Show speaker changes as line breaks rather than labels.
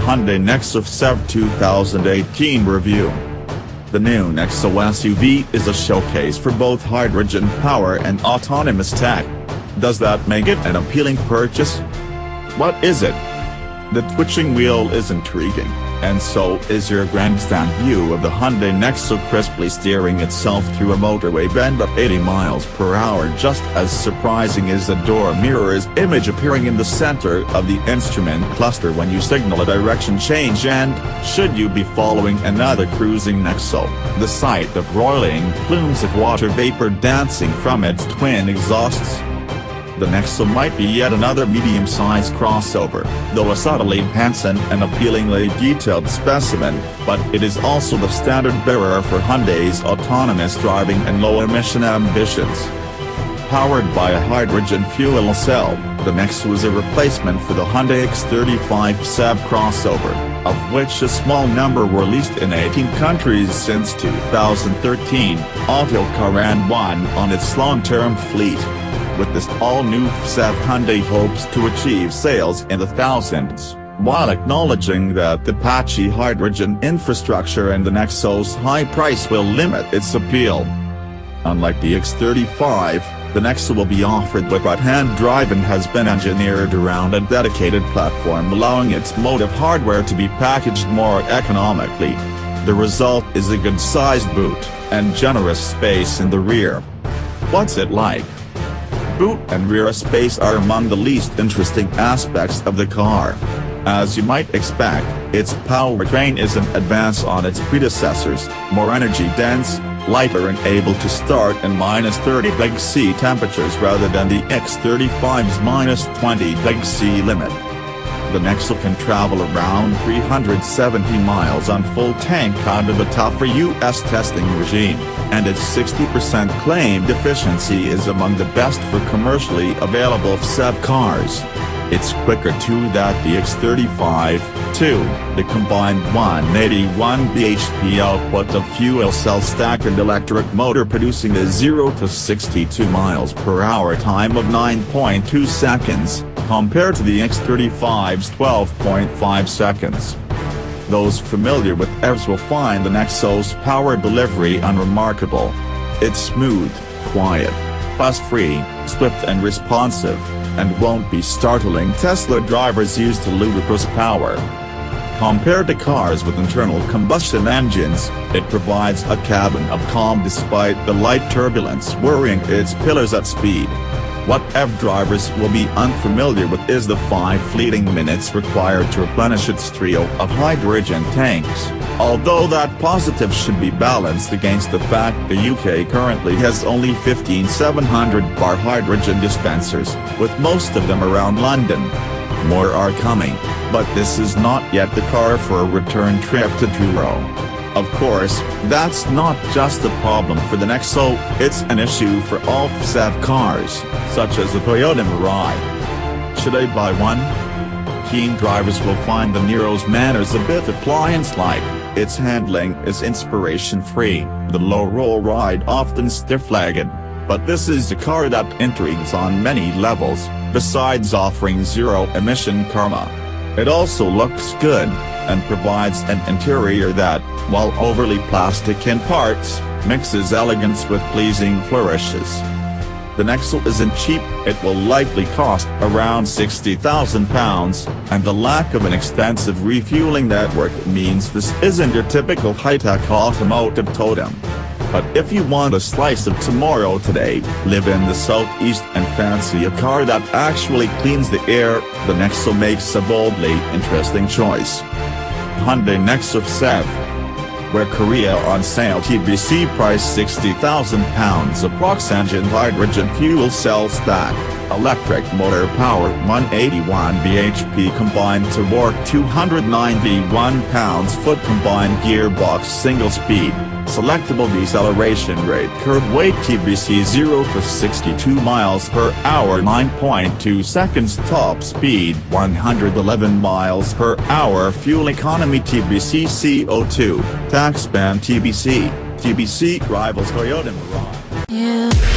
Hyundai Nexo FCEV 2018 review. The new Nexo SUV is a showcase for both hydrogen power and autonomous tech. Does that make it an appealing purchase? What is it? The twitching wheel is intriguing, and so is your grandstand view of the Hyundai Nexo crisply steering itself through a motorway bend at 80 miles per hour. Just as surprising is the door mirror's image appearing in the center of the instrument cluster when you signal a direction change, and, should you be following another cruising Nexo, the sight of roiling plumes of water vapor dancing from its twin exhausts. The Nexo might be yet another medium-sized crossover, though a subtly handsome and appealingly detailed specimen, but it is also the standard bearer for Hyundai's autonomous driving and low-emission ambitions. Powered by a hydrogen fuel cell, the Nexo is a replacement for the Hyundai X35 FCEV crossover, of which a small number were leased in 18 countries since 2013. Autocar ran one on its long-term fleet. With this all-new FCEV, Hyundai hopes to achieve sales in the thousands, while acknowledging that the patchy hydrogen infrastructure and the Nexo's high price will limit its appeal. Unlike the X35, the Nexo will be offered with right-hand drive and has been engineered around a dedicated platform, allowing its motive hardware to be packaged more economically. The result is a good-sized boot, and generous space in the rear. What's it like? Boot and rear space are among the least interesting aspects of the car. As you might expect, its powertrain is an advance on its predecessors, more energy-dense, lighter and able to start in -30°C temperatures rather than the X35's -20°C limit. The Nexo can travel around 370 miles on full tank under the tougher US testing regime, and its 60% claimed efficiency is among the best for commercially available FCEV cars. It's quicker too than the X35, too. The combined 181 bhp output of fuel cell stacked and electric motor producing a 0 to 62 miles per hour time of 9.2 seconds, compared to the X35's 12.5 seconds. Those familiar with EVs will find the Nexo's power delivery unremarkable. It's smooth, quiet, fuss-free, swift and responsive, and won't be startling Tesla drivers used to ludicrous power. Compared to cars with internal combustion engines, it provides a cabin of calm despite the light turbulence worrying its pillars at speed. What EV drivers will be unfamiliar with is the 5 fleeting minutes required to replenish its trio of hydrogen tanks, although that positive should be balanced against the fact the UK currently has only 15 700-bar hydrogen dispensers, with most of them around London. More are coming, but this is not yet the car for a return trip to Truro. Of course, that's not just a problem for the Nexo, it's an issue for all FCEV cars, such as the Toyota Mirai. Should I buy one? Keen drivers will find the Nero's manners a bit appliance-like. Its handling is inspiration-free, the low-roll ride often stiff-legged. But this is a car that intrigues on many levels, besides offering zero-emission karma. It also looks good, and provides an interior that, while overly plastic in parts, mixes elegance with pleasing flourishes. The Nexo isn't cheap. It will likely cost around £60,000, and the lack of an extensive refueling network means this isn't your typical high-tech automotive totem. But if you want a slice of tomorrow today, live in the southeast and fancy a car that actually cleans the air, the Nexo makes a boldly interesting choice. Hyundai Nexo FCEV. Where Korea on sale TBC price £60,000 approx engine hydrogen fuel cell stack, electric motor power 181 bhp combined to work 291 pounds-foot combined gearbox single speed, selectable deceleration rate curb weight TBC 0 to 62 miles per hour 9.2 seconds top speed 111 miles per hour fuel economy TBC CO2, tax ban TBC rivals Toyota Mirai.